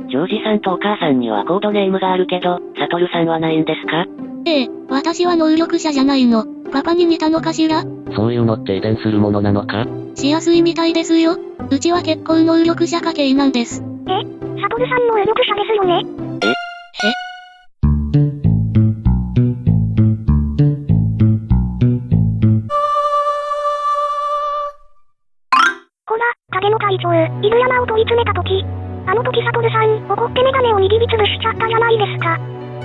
ジョージさんとお母さんにはコードネームがあるけど、サトルさんはないんですか？ええ、私は能力者じゃないの。パパに似たのかしら？そういうのって遺伝するものなのか？しやすいみたいですよ。うちは結構能力者家系なんです。サトルさん能力者ですよね？ほら、影の隊長、イルヤナを問い詰めた時、あの時サトルさん、怒ってメガネを握りつぶしちゃったじゃないですか。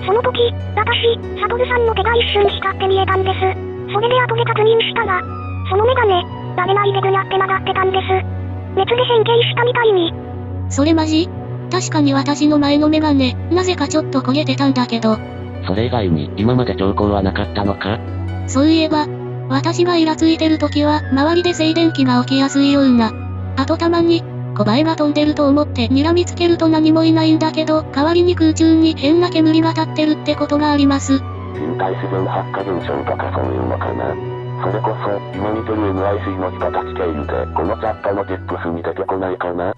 その時、私、サトルさんの手が一瞬光って見えたんです。それで後で確認したら、そのメガネ、誰ないでぐにゃって曲がってたんです。熱で変形したみたいに。それマジ？確かに私の前のメガネ、なぜかちょっと焦げてたんだけど。それ以外に、今まで兆候はなかったのか？そういえば、私がイラついてる時は、周りで静電気が起きやすいような。あとたまに、小バエが飛んでると思って睨みつけると何もいないんだけど、代わりに空中に変な煙が立ってるってことがあります。身体自然発火現象とかそういうのかな。それこそ、今見てる NIC の形経由で、このチャットの Tips に出てこないかな。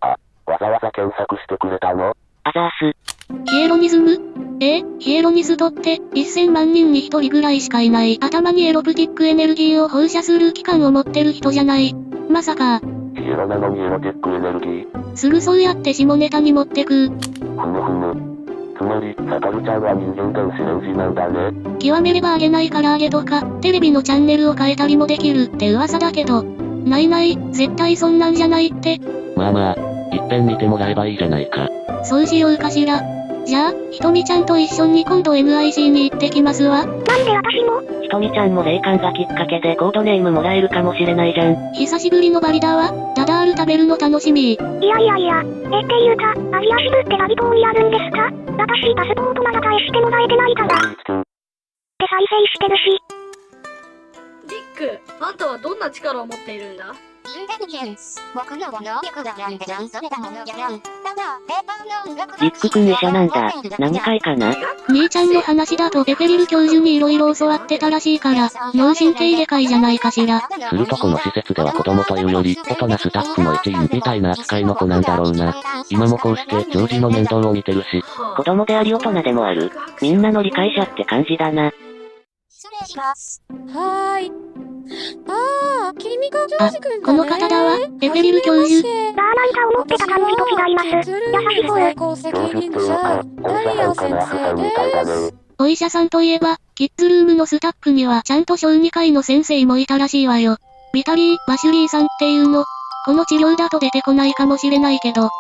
あ、わざわざ検索してくれたの？あざーす。ヒエロニズム？ヒエロニストって1000万人に1人ぐらいしかいない頭にエロプティックエネルギーを放射する器官を持ってる人じゃない。まさか。ヒエロなのにエロティックエネルギー？すぐそうやって下ネタに持ってく。ふむふむ。つまり、サトルちゃんは人間電子レンジなんだね。極めれば揚げない唐揚げとか、テレビのチャンネルを変えたりもできるって噂だけど。ないない、絶対そんなんじゃないって。まあまあ、いっぺん見てもらえばいいじゃないか。そうしようかしら。じゃあ、ひとみちゃんと一緒に今度 NIC に行ってきますわ。なんで私も？ひとみちゃんも霊感がきっかけでコードネームもらえるかもしれないじゃん。久しぶりのバリだわ。ダダール食べるの楽しみ。いや、っていうか、アジア支部ってラビ島にあるんですか？私パスポートまだ返してもらえてないから。で再生してるし。リック、あんたはどんな力を持っているんだ？インテリジェンス。僕の能力だなんてなんそれだものじゃなん。ただ、ペーパーの音楽リック君医者なんだ。何回かな？兄ちゃんの話だとエフェリル教授に色々教わってたらしいから、脳神経入れ替えじゃないかしら。するとこの施設では子供というより、大人スタッフの一員みたいな扱いの子なんだろうな。今もこうして、ジョージの面倒を見てるし。子供であり大人でもある。みんなの理解者って感じだな。失礼します。はーい。君がジョージ君だね。この方だわ、エフェリル教授。なんか思ってた感じと違います。優しそう。最高責任者、ダリア先生です。お医者さんといえば、キッズルームのスタッフにはちゃんと小児科医の先生もいたらしいわよ。ビタリー・バシュリーさんっていうの。この治療だと出てこないかもしれないけど。どうし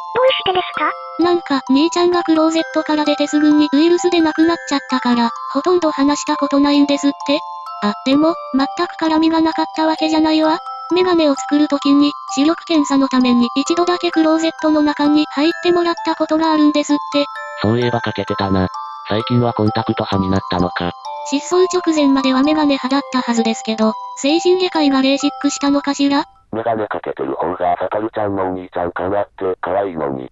てですか？なんか、兄ちゃんがクローゼットから出てすぐにウイルスで亡くなっちゃったから、ほとんど話したことないんですって。あ、でも、全く絡みがなかったわけじゃないわ。メガネを作るときに、視力検査のために一度だけクローゼットの中に入ってもらったことがあるんですって。そういえばかけてたな。最近はコンタクト派になったのか。失踪直前まではメガネ派だったはずですけど、精神外科医がレーシックしたのかしら？メガネかけてる方がサトルちゃんのお兄ちゃんかなって可愛いのに。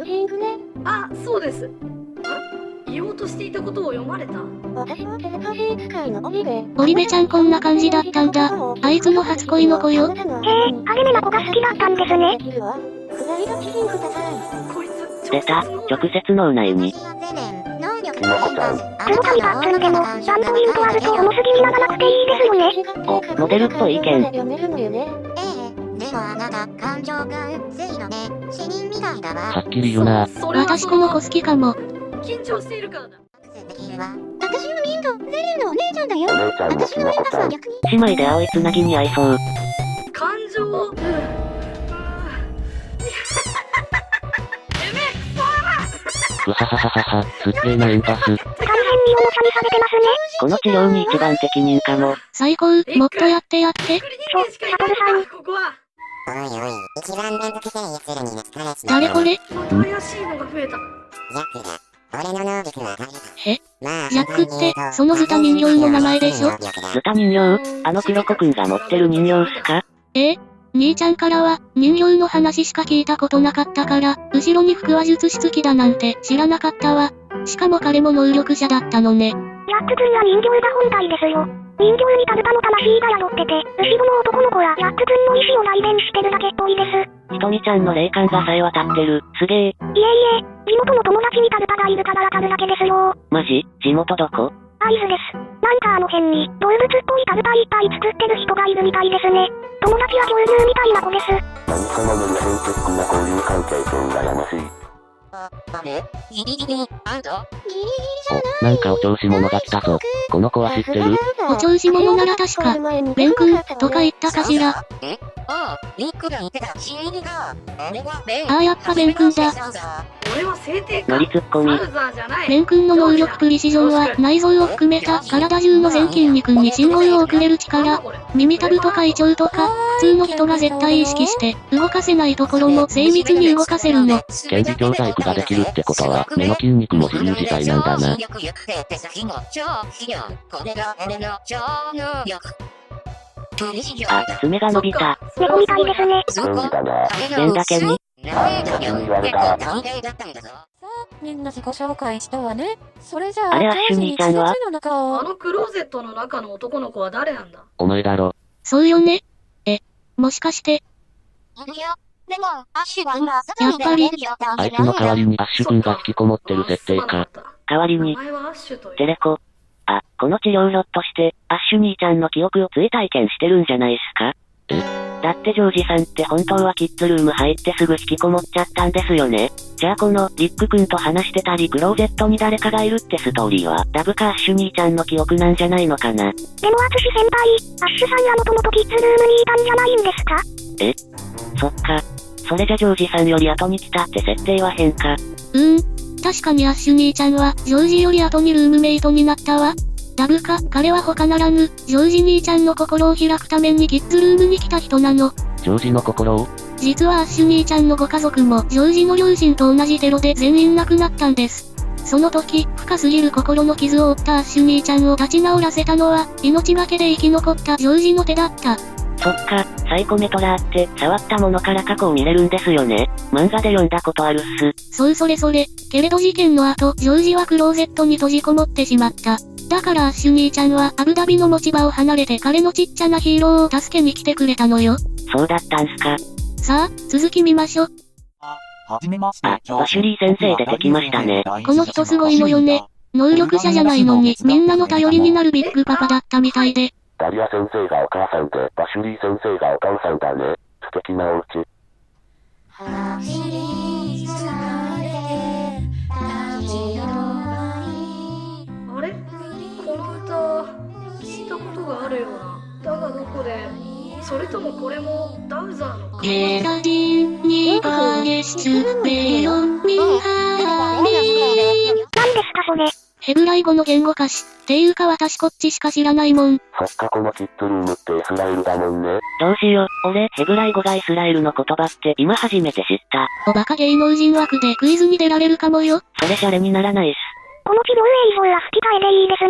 リングね。あ、そうです。言おうとしていたことを読まれた。私はテレパシー使いのオリベ。オリベちゃんこんな感じだったんだ。あいつの初恋の子よ。励めな子が好きだったんですね。こいつ、出た、直接のうないに。黒髪パッツンでも、ちゃんとイントあると重すぎにならなくていいですよね。お、モデルっぽい意見。でもあなた、感情が薄いのね。死人みたいだわ。はっきり言うな。私この子好きかも。緊張しているからだ。私はミント、ゼレンのお姉ちゃんだよ。お姉ちゃんもキノコちゃん。姉妹で青いつなぎに合いそう。感情を、ふははははは、すっげーなエンパス。完全におもちゃにされてますね。この治療に一番適任かも。最高、もっとやってやって。人間しかいないここは。おいおい、一番めんどくさい奴らに懐かれし誰これ？また怪しいのが増えた。ジャックだ。俺の能力は誰だ？え？まあ、ジャックって、そのズタ人形の名前でしょ？ズタ人形？あの黒子くんが持ってる人形っすか？兄ちゃんからは、人形の話しか聞いたことなかったから、後ろに腹話術室機だなんて知らなかったわ。しかも彼も能力者だったのね。ジャック君は人形が本体ですよ。人形にタルタの魂が宿ってて、後ろの男の子はジャック君の意志を代弁してるだけっぽいです。ひとみちゃんの霊感がさえ渡ってる。すげえ。いえいえ、地元の友達にタルタがいるから当たるだけですよ。マジ？地元どこ？会津です。なんかあの辺に、動物っぽいタルタいっぱい作ってる人がいるみたいですね。友達は恐竜みたいな子です。何そのメルヘンチックな交流関係と羨ましい。あれギリギリ、アウトお、なんかお調子者が来たぞ。この子は知ってる？お調子者なら確か、ベン君、とか言ったかしら。ああ、リックが言ってたシールが。あれはベン。ああやっぱベン君だ。俺は聖帝か。乗りツッコミ。サウザーじゃない。ベン君の能力プリシジョンは内臓を含めた体中の全筋肉に信号を送れる力。耳たぶとか胃腸とか、普通の人が絶対意識して動かせないところも精密に動かせるの。顕微鏡細工ができるってことは、目の筋肉も自由自在なんだな。あ、爪が伸びた。猫みたいですね。便利だな。ベンだけに。先に言われた。みんな自己紹介したわね。それじゃあ、あれアッシュ兄ちゃんはの中をあのクローゼットの中の男の子は誰なんだ？お前だろ。そうよね。もしかして、でも、アッシュは今、やっぱりあいつの代わりにアッシュ君が引きこもってる設定か。代わりに、名前はアッシュという。テレコ。あ、この治療ひょっとして、アッシュ兄ちゃんの記憶を追体験してるんじゃないっすか？だってジョージさんって本当はキッズルーム入ってすぐ引きこもっちゃったんですよね。じゃあこの、リック君と話してたりクローゼットに誰かがいるってストーリーは、ラブかアッシュ兄ちゃんの記憶なんじゃないのかな。でもアツシ先輩、アッシュさんがもともとキッズルームにいたんじゃないんですか？そっか。それじゃジョージさんより後に来たって設定は変か。確かにアッシュ兄ちゃんは、ジョージより後にルームメイトになったわ。ラブか、彼は他ならぬ、ジョージ兄ちゃんの心を開くためにキッズルームに来た人なの。ジョージの心を？実はアッシュ兄ちゃんのご家族も、ジョージの両親と同じテロで全員亡くなったんです。その時、深すぎる心の傷を負ったアッシュ兄ちゃんを立ち直らせたのは、命がけで生き残ったジョージの手だった。そっか、サイコメトラーって、触ったものから過去を見れるんですよね。漫画で読んだことあるっす。それ。けれど事件の後、ジョージはクローゼットに閉じこもってしまった。だからアッシュ兄ちゃんはアブダビの持ち場を離れて彼のちっちゃなヒーローを助けに来てくれたのよ。そうだったんすか。さあ、続き見ましょ。あ、バシュリー先生出てきましたね。この人すごいのよね。能力者じゃないのに、みんなの頼りになるビッグパパだったみたいで。ダリア先生がお母さんで、バシュリー先生がお父さんだね。素敵なお家。あれこの歌、聞いたことがあるような。だがどこで、それともこれもダウザーのか？ゲラディンにバゲスメロンミハーミ何ですかそれ？ヘブライ語の言語歌詞。っていうか私こっちしか知らないもん。そっかこのキッズルームってイスラエルだもんね。どうしよう、俺、ヘブライ語がイスラエルの言葉って今初めて知った。おバカ芸能人枠でクイズに出られるかもよ。それシャレにならないっす。この治療映像は吹き替えでいいです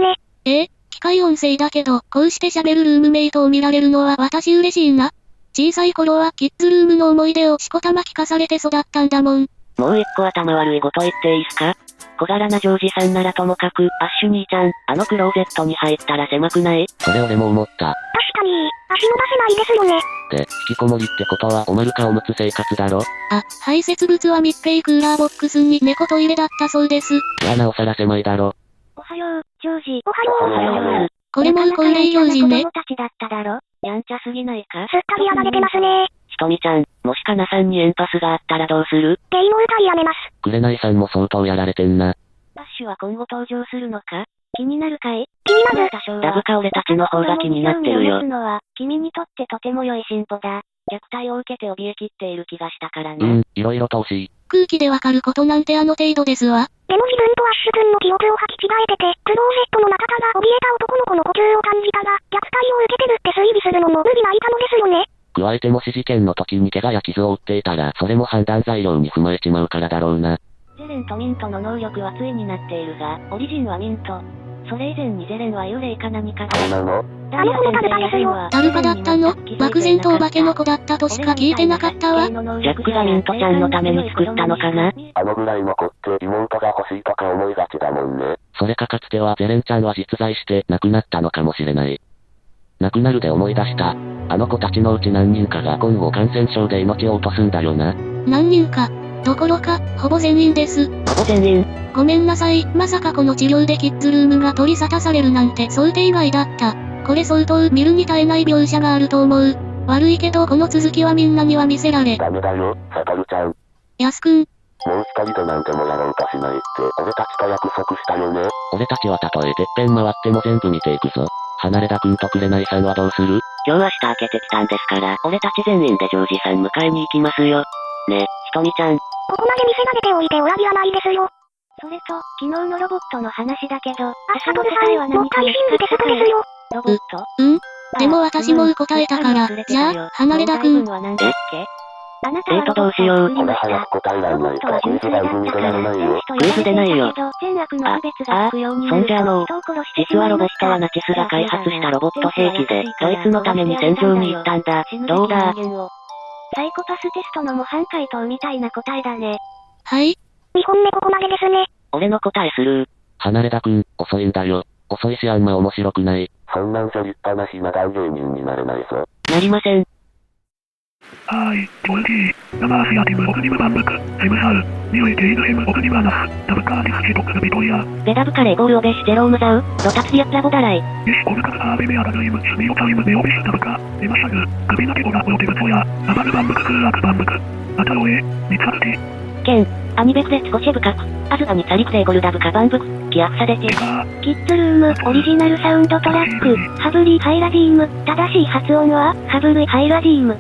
ね。機械音声だけど、こうして喋るルームメイトを見られるのは私嬉しいな。小さい頃はキッズルームの思い出をしこたま聞かされて育ったんだもん。もう一個頭悪いこと言っていいっすか？小柄なジョージさんならともかく、アッシュ兄ちゃん、あのクローゼットに入ったら狭くない？それ俺も思った。確かに、足伸ばせないですよね。で、引きこもりってことはおまるかおむつ生活だろ？排泄物は密閉クーラーボックスに猫トイレだったそうです。いやなおさら狭いだろ。おはよう、ジョージ。おはよう。これもウコイレイ行事ね。子供たちだっただろ？やんちゃすぎないか？すっかりやられてますね。ひとみちゃん、もしかなさんにエンパスがあったらどうする？ゲイの歌やめます。くれないさんも相当やられてんな。アッシュは今後登場するのか？気になるかい？気になる。ラブか俺たちの方が気になってるよ。君にとってとても良い進歩だ。虐待を受けて怯えきっている気がしたからね。いろいろと惜しい。空気でわかることなんてあの程度ですわ。でも自分とアッシュ君の記憶を履き違えてて、クローゼットの中から怯えた男の子の呼吸を感じたら、虐待を受けてるって推理するのも無理ないたのですよね。加えてもし事件の時に怪我や傷を負っていたら、それも判断材料に踏まえちまうからだろうな。ゼレンとミントの能力は対になっているが、オリジンはミント。それ以前にゼレンは幽霊か何かそうなの？あの子のタルタですよ。タルパだったの？漠然とお化けの子だったとしか聞いてなかったわ。ジャックがミントちゃんのために作ったのかな？あのぐらいの子って妹が欲しいとか思いがちだもんね。それかかつてはゼレンちゃんは実在して亡くなったのかもしれない。亡くなるで思い出した。あの子たちのうち何人かが今後感染症で命を落とすんだよな。何人か、どころか、ほぼ全員です。ほぼ全員。ごめんなさい、まさかこの治療でキッズルームが取り沙汰されるなんて想定外だった。これ相当見るに耐えない描写があると思う。悪いけどこの続きはみんなには見せられ。ダメだよ、サトルちゃん。やすくん。もう二人で何でもやろうとしないって俺たちと約束したよね。俺たちはたとえてっぺん回っても全部見ていくぞ。離れ田くんと紅さんはどうする？今日明日開けてきたんですから、俺たち全員でジョージさん迎えに行きますよ。ね、ひとみちゃん。ここまで見せられておいてお詫びはないですよ。それと、昨日のロボットの話だけど、サトルさん、もっと信じてサトですよ。ロボット？でも私も答えたから、じゃあ、離れ田くん。あなたはどうしよう。これ早く答えられないとクイズ番組出られないよ。クイズ出ないよ。そんじゃ実はロボットはナチスが開発したロボット兵器で、ドイツのために戦場に行ったんだ。どうだ？サイコパステストの模範解答みたいな答えだね。はい。2本目ここまでですね。俺の答えする。離れ田くん、遅いんだよ。遅いしあんま面白くない。そんなんじゃ立派な暇大芸人になれないぞ。なりません。はい、ジョルティ、生足やティムオクニムバンブク、セブサウ、ニオイケイズヘムオクニムアナス、ダブカーディスケトクルビトリア。ベダブカレーゴールオベシジェロームザウ、ロタツリアプラボダライ。イシコルカツアーベベアダルイム、スミオタウイムネオベシダブカ、エマシャグ、クビナケゴラオテブトヤ、アバルバンブククーアクバンブク、アタロエ、ニツァルティ。ケン、アニベクレツコシェブカク、アズガニツァリクレーゴルダブカバンブク、キアフサデティ。キッズルーム、オリジナルサウンドトラック、ハブリハイラディーム、正しい発音は、ハブリハイラディーム。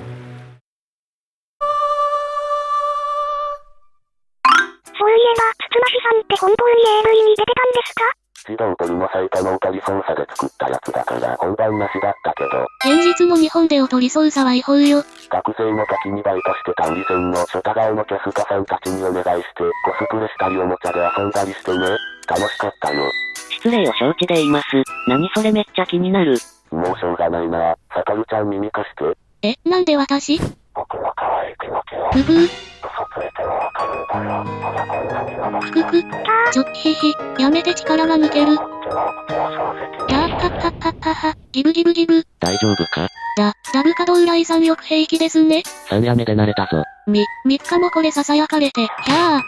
そういえば、つつましさんって本当に AV に出てたんですか？シドントリの最多のおとり操作で作ったやつだから本番なしだったけど。現実の日本でおとり操作は違法よ。学生の時にバイトしてた売り線の初太顔のキャストさんたちにお願いしてコスプレしたりおもちゃで遊んだりしてね。楽しかったよ。失礼を承知で言います。何それめっちゃ気になる。もうしょうがないな。サトルちゃん耳貸して。なんで私？僕は可愛いピノキオ。ブブー。嘘ついてもわかるんだよ。ほらこんなに生ふくく。ひひ、やめて力が抜ける。やーはっはっはっはは、ギブギブギブ。大丈夫か？ダブカドウライさんよく平気ですね。3やめで慣れたぞ。3日もこれ囁かれて、ひゃー。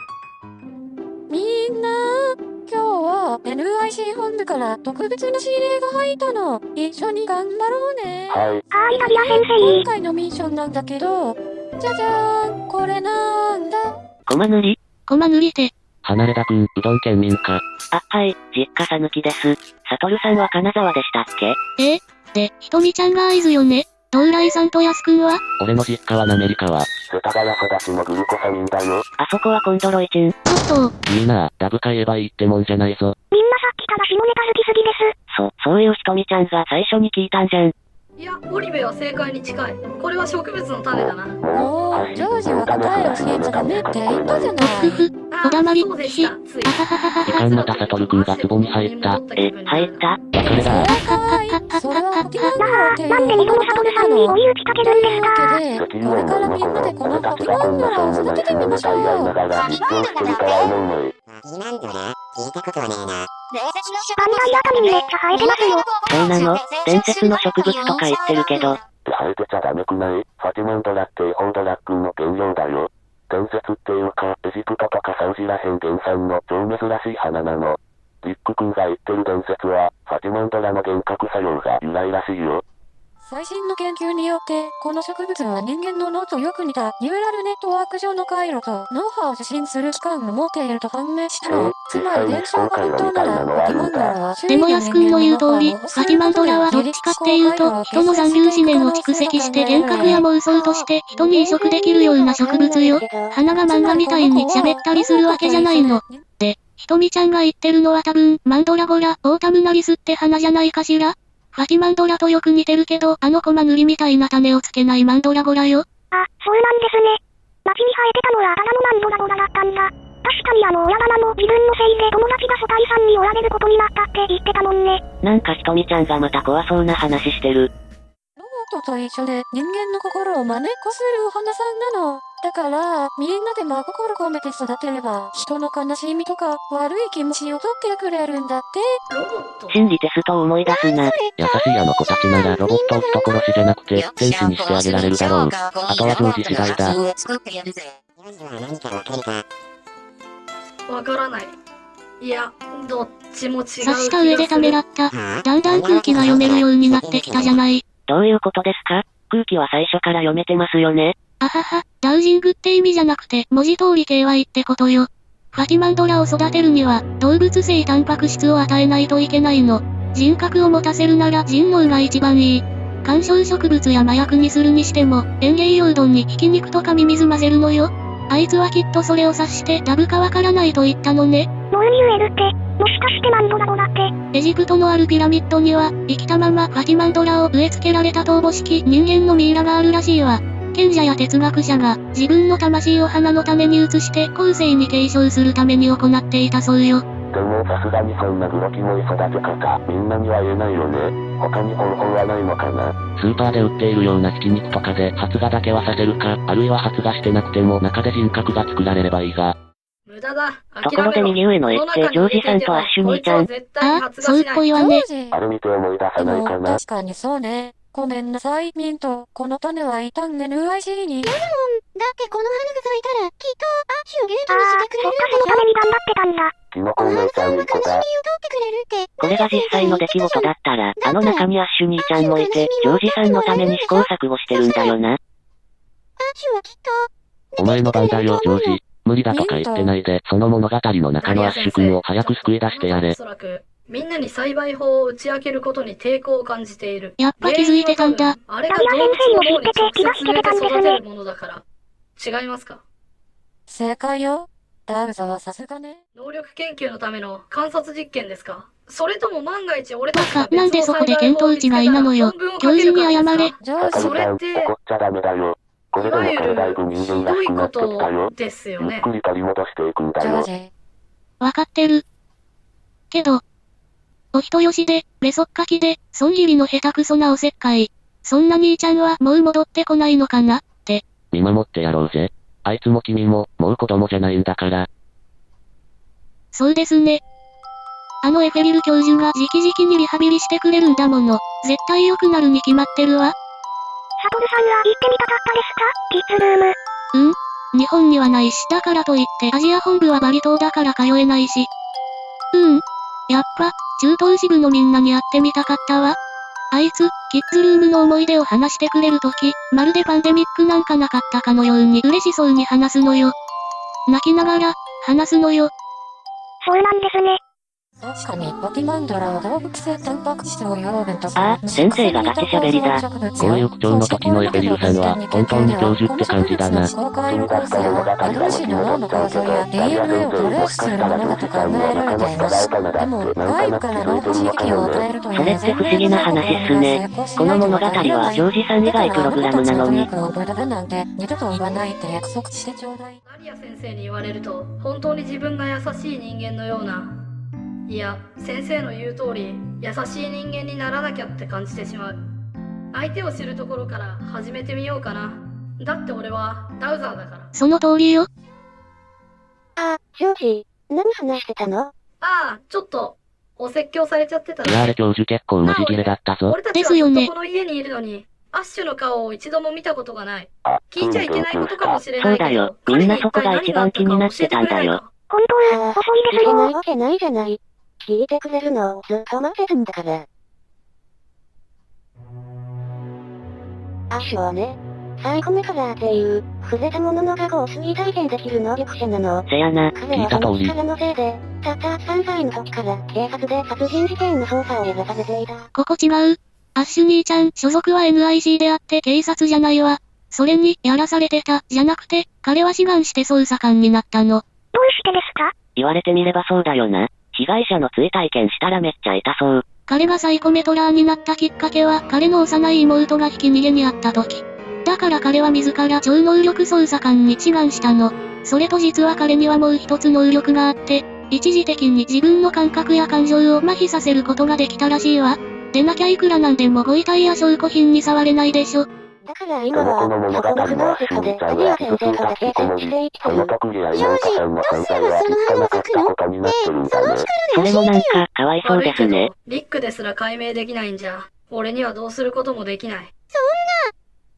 みんな、今日は NIC 本部から特別な指令が入ったの。一緒に頑張ろうね。はい。はーい、タビア先生。今回のミッションなんだけど、じゃじゃーん、これなんだ？コマ塗り？コマ塗りて。離れ田くん、うどん県民か。はい、実家さぬきです。サトルさんは金沢でしたっけ？で、ひとみちゃんが合図よね。ドウライさんとヤスくんは？俺の実家は滑川。世田谷育ちのグルコサミンだよ。あそこはコンドロイチン。ちょっと。いいな、ダブか言えばいいってもんじゃないぞ。みんなさっきから下ネタ好きすぎです。そういうひとみちゃんが最初に聞いたんじゃん。いや、オリベは正解に近い。これは植物の種だな。もう、ジョージは答えを教えちゃダメって言ったじゃない。ふふ、おだまり、そうでした。つい。あはははは。時間またサトルくんが壺に入った。入った別れだ。それはポケモンドラっていうなんでみこのサトルさんに追い打ちかけるんですか？わけで、これからみんなでこのポケモンドラを育ててみましょうよ。実況してるから思うね。なんだな、聞いたことはねえな。バンダイあたりにめっちゃ生えてますよ。そうなの？伝説の植物とか言ってるけど。生えてちゃダメくない？ファティマンドラって違法ドラッグの原料だよ。伝説っていうか、エジプトとかサウジらへん原産の超珍しい花なの。リック君が言ってる伝説は、ファティマンドラの幻覚作用が由来らしいよ。最新の研究によって、この植物は人間の脳とよく似たニューラルネットワーク上の回路と脳波を受信する器官を持っていると判明したの。つまり現象が本当なら、ファティマンドラはでもヤスくんの言う通り、ファティマンドラはどっちかっていうと、人の残留思念を蓄積して幻覚や妄想として人に移植できるような植物よ。花が漫画みたいに喋ったりするわけじゃないの。で、ひとみちゃんが言ってるのは多分、マンドラゴラ、オータムナリスって花じゃないかしら？ファティマンドラとよく似てるけど、コマ塗りみたいな種をつけないマンドラゴラよ。あ、そうなんですね。街に生えてたのはあだ名のマンドラゴラだったんだ。確かに親玉も自分のせいで友達が初体さんに追われることになったって言ってたもんね。なんかひとみちゃんがまた怖そうな話してる。ロボットと一緒で人間の心を真似っこするお花さんなの。だから、みんなで真心込めて育てれば、人の悲しみとか、悪い気持ちを取ってくれるんだって。ロボット心理テストを思い出すな。優しいあの子たちならロボットを人殺しじゃなくて、天使にしてあげられるだろう。あとはジョージ次第だ。わからない。いや、どっちも違う気がする。察した上でためらった。だんだん空気が読めるようになってきたじゃない。どういうことですか？空気は最初から読めてますよね。あはは、ダウジングって意味じゃなくて、文字通り KY ってことよ。ファティマンドラを育てるには、動物性タンパク質を与えないといけないの。人格を持たせるなら人脳が一番いい。観賞植物や麻薬にするにしても、園芸用うどんにひき肉とかミミズ混ぜるのよ。あいつはきっとそれを察してダブかわからないと言ったのね。ノウニュエルって、もしかしてマンドラゴだって。エジプトのあるピラミッドには、生きたままファティマンドラを植え付けられた透母式人間のミイラがあるらしいわ。賢者や哲学者が自分の魂を花の種に移して後世に継承するために行っていたそうよ。でもさすがにそんなグロキモい育て方、みんなには言えないよね。他に方法はないのかな。スーパーで売っているようなひき肉とかで発芽だけはさせるか、あるいは発芽してなくても中で人格が作られればいいが。無駄だ。ところで右上の絵ってジョージさんとアッシュ兄ちゃん。ああ、そうっぽいわね。あれ見て思い出さないかな。確かにそうね。ごめんなさい、ミント。この種はいたんね、NIC に。だってこの花が咲いたら、きっと、アッシュをゲートにしてくれるんでしょ。そのために頑張ってたんだ。キノコお姉ちゃんいい子だ。これが実際の出来事だったら、あの中にアッシュ兄ちゃんもいて、ジョージさんのために試行錯誤してるんだよな。アッシュはきっと、お前の番だよ、ジョージ。無理だとか言ってないで、その物語の中のアッシュ君を早く救い出してやれ。おそらく、みんなに栽培法を打ち明けることに抵抗を感じている。やっぱ気づいてたんだ。あれが動物の脳に直接植えて育てるものだから。違いますか？正解よ。ダウザはさすがね。能力研究のための観察実験ですか？それとも万が一俺たちがバカ、なんでそこで見当違いなのよ。教授に謝れ。じゃあそれって、怒っちゃダメだよ。これでもこれだいぶ人間らしくなってきたよ。ですよね。ゆっくり取り戻していくんだよ。わかってる。けど、お人よしで、レソッカキで、損切りの下手くそなおせっかい。そんな兄ちゃんはもう戻ってこないのかなって。見守ってやろうぜ。あいつも君も、もう子供じゃないんだから。そうですね。あのエフェリル教授が直々にリハビリしてくれるんだもの。絶対良くなるに決まってるわ。サトルさんは行ってみたかったですか？キッズルーム。日本にはないし、だからといってアジア本部はバリ島だから通えないし。やっぱ、中東支部のみんなに会ってみたかったわ。あいつ、キッズルームの思い出を話してくれるとき、まるでパンデミックなんかなかったかのように嬉しそうに話すのよ。泣きながら、話すのよ。そうなんですね。確かに、ファティマンドラは動物性タンパク質を養分とする。ああ、先生がガチ喋りだ。こういう口調の時のエフェリルさんは、本当に教授って感じだな。公開の構成は、アルシの脳の構造や DNA をトレースするものだと考えられています。でも、外部から脳波刺激を与えるというそれって不思議な話っすね。この物語はジョージさん以外プログラムなのに。二度と言わないって約束してちょうだい。マリア先生に言われると、本当に自分が優しい人間のような。いや、先生の言う通り、優しい人間にならなきゃって感じてしまう。相手を知るところから始めてみようかな。だって俺は、ダウザーだから。その通りよ。ジョージ、何話してたの？ちょっと、お説教されちゃってたいやあれ教授結構マジ切れだったぞ。俺たちはずっとこの家にいるのに、アッシュの顔を一度も見たことがない。聞いちゃいけないことかもしれないけど、そうだよ。みんなそこが一番気になってたんだよ。本当は、遅いですよ。ないわけないじゃない。聞いてくれるのをずっと待ってるんだから。アッシュはね、サイコメトラーっていう、触れたものの過去を推理体現できる能力者なの。せやな。彼はその力のせいで、たった3歳の時から警察で殺人事件の捜査をやらされていた。ここ違う。アッシュ兄ちゃん、所属は NIC であって警察じゃないわ。それに、やらされてた、じゃなくて、彼は志願して捜査官になったの。どうしてですか？言われてみればそうだよな。被害者の追体験したらめっちゃ痛そう。彼がサイコメトラーになったきっかけは、彼の幼い妹がひき逃げにあった時。だから彼は自ら超能力捜査官に志願したの。それと実は彼にはもう一つ能力があって、一時的に自分の感覚や感情を麻痺させることができたらしいわ。でなきゃいくらなんでもご遺体や証拠品に触れないでしょ。だからで今は、もこの物語そこの不のアッ動産で、シュニーちゃんエリアは傷ついた先生とだけ引きこもり、接していきたそのい。得意愛のお母さんの存在は気づかなかったことになってるんだね。それもなんか、かわいそうですね。リックですら解明できないんじゃ、俺にはどうすることもできない。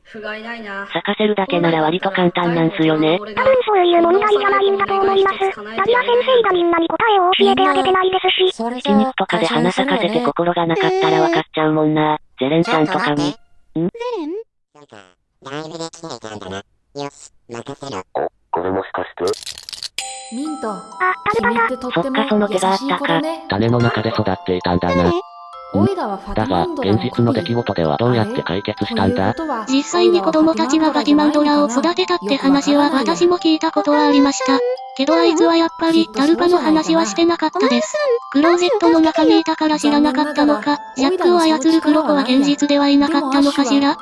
不甲斐ないな。咲かせるだけなら割と簡単なんすよね。多分そういう問題じゃないんだと思います。ダリア先生がみんなに答えを教えてあげてないですし。それ秘密じゃあ、とかで花咲かせて心がなかったらわかっちゃうもんな。ゼレンさんとかに。お、これもしかしてミント、あ、タルタだ。君ってとってもそっかその手があったか優しい子だね。種の中で育っていたんだな。オイラはファティだが、マンドラの現実の出来事ではどうやって解決したんだ？実際に子供たちがファティマンドラを育てたって話は私も聞いたことはありました。けどあいつはやっぱりタルパの話はしてなかったです。クローゼットの中にいたから知らなかったのか、ジャックを操るクロコは現実ではいなかったのかしら？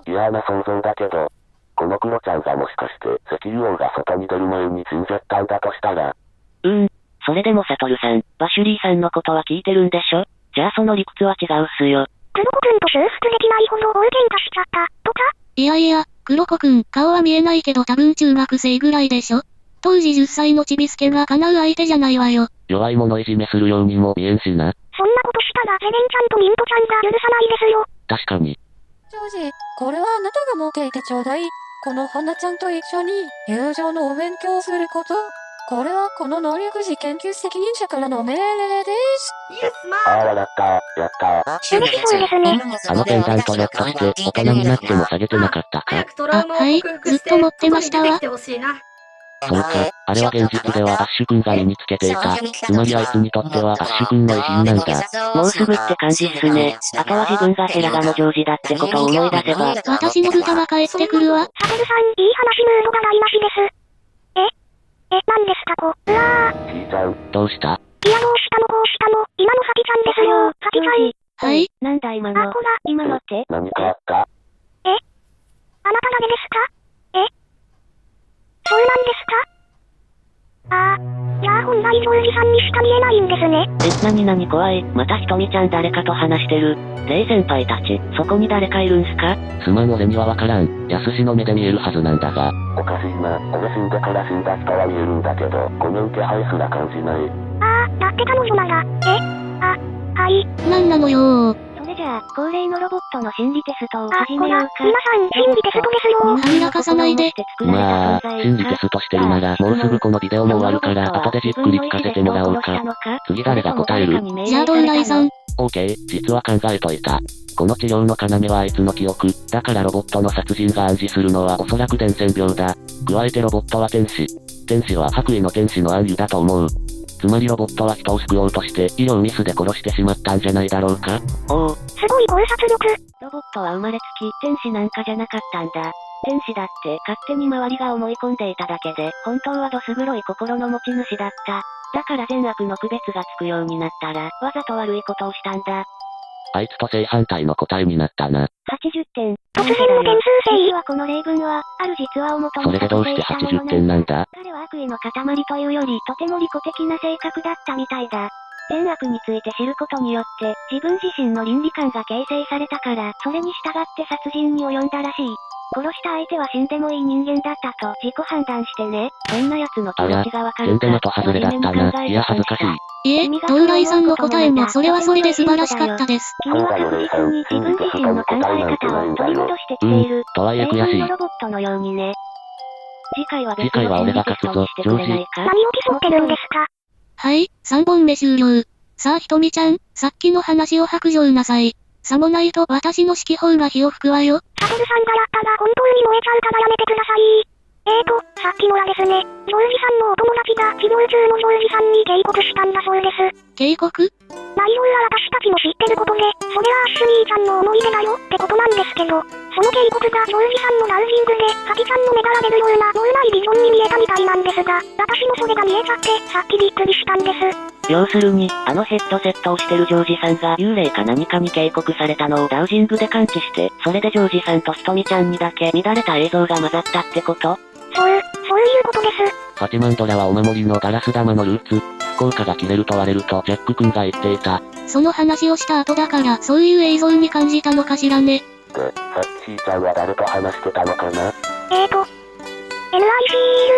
嫌な想像だけど、このクロちゃんがもしかして石油王が外に出る前に死んじゃったんだとしたら。それでもサトルさん、バシュリーさんのことは聞いてるんでしょ？じゃあその理屈は違うっすよ。クロコ君と修復できないほど大喧嘩しちゃった、とか？いやいや、クロコくん、顔は見えないけど多分中学生ぐらいでしょ？当時10歳のチビスケが叶う相手じゃないわよ。弱い者いじめするようにも見えんしな。そんなことしたらゼレンちゃんとミントちゃんが許さないですよ。確かに。ジョージ、これはあなたが持っていてちょうだい。この花ちゃんと一緒に友情のお勉強をすること。これはこの能力児研究責任者からの命令です。イエスマああ、笑った。やったー。嬉しそうですね。あのペンダントひょっとして大人になっても下げてなかったか？早くトラウマをはい克服して、ずっと持ってましたわ外に出てきてほしいな。そうか、あれは現実ではバッシュ君が身につけていた。つまりあいつにとってはバッシュ君の遺品なんだ。もうすぐって感じっすね。あとは自分がヘラガのジョージだってことを思い出せば。私の豚が帰ってくるわ。サトルさん、いい話ムードが台無しです。何ですかこ。うわー。ちーちゃん、どうした？いやどうしたの、今のファティちゃんですよ、ファティちゃん。はい。なんだ今の。あ、こら、今のって？何かあった？あなた誰ですか？そうなんですか？じゃあ本来ジョージさんにしか見えないんですね。なに怖い。またひとみちゃん誰かと話してる。レイ先輩たち、そこに誰かいるんすか？すまん俺にはわからん。やすしの目で見えるはずなんだが。おかしいな。俺死んでから死んだ人は見えるんだけど、この気配すら感じない。だって彼女なら、はい。なんなのよー。それじゃあ、恒例のロボットの心理テストを始こら、めようか。皆さん、心理テストですよ。はみ出かさないで。まあ、心理テストしてるなら、もうすぐこのビデオも終わるから、後でじっくり聞かせてもらおうか。次誰が答える？じゃあドーライさん。OK、実は考えといた。この治療の要はあいつの記憶。だからロボットの殺人が暗示するのはおそらく伝染病だ。加えてロボットは天使。天使は白衣の天使の暗喩だと思う。つまりロボットは人を救おうとして医療ミスで殺してしまったんじゃないだろうか。おお。すごい考察力。ロボットは生まれつき天使なんかじゃなかったんだ。天使だって勝手に周りが思い込んでいただけで、本当はどす黒い心の持ち主だった。だから善悪の区別がつくようになったら、わざと悪いことをしたんだ。あいつと正反対の答えになったな。80点。突然の点数制。はこの例文は、ある実話を元にそれでどうして80点なんだ？彼は悪意の塊というより、とても利己的な性格だったみたいだ。善悪について知ることによって、自分自身の倫理観が形成されたから、それに従って殺人に及んだらしい。殺した相手は死んでもいい人間だったと自己判断してね。そんな奴の気持ちがわかるか。全然的外れだったな。いや恥ずかしい。いえ、ドーライさんの答えもそれはそれで素晴らしかったです。君は確実に自分自身の考え方を取り戻してきている。とはいえ悔しい。ロボットのようにね。次回は俺が勝つぞ、ジョージ。何を競ってるんですか？はい、3本目終了。さあひとみちゃん、さっきの話を白状なさい。さもないと私の指揮法が火を吹くわよ。サトルさんがやったら本当に燃えちゃうからやめてください。さっきのはですね、ジョージさんのお友達が治療中のジョージさんに警告したんだそうです。警告？内容は私たちも知ってることで、それはアッシュ兄ちゃんの思い出だよってことなんですけど、その警告がジョージさんのラウジングで、ファティちゃんの目がられるような脳内ビジョンに見えたみたいなんですが、私もそれが見えちゃって、さっきびっくりしたんです。要するに、あのヘッドセットをしてるジョージさんが幽霊か何かに警告されたのをダウジングで感知して、それでジョージさんとひとみちゃんにだけ乱れた映像が混ざったってこと？そういうことです。ファティマンドラはお守りのガラス玉のルーツ。効果が切れると割れるとジャック君が言っていた。その話をした後だから、そういう映像に感じたのかしらね。さっきひーちゃんは誰と話してたのかな？ NICU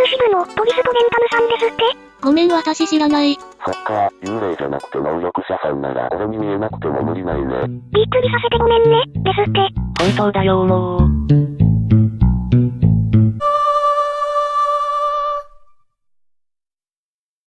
支部のトリストレンタムさんですって？ごめん私知らない。そっか、幽霊じゃなくて能力者さんなら俺に見えなくても無理ないね。びっくりさせてごめんね、ですって。本当だよもう。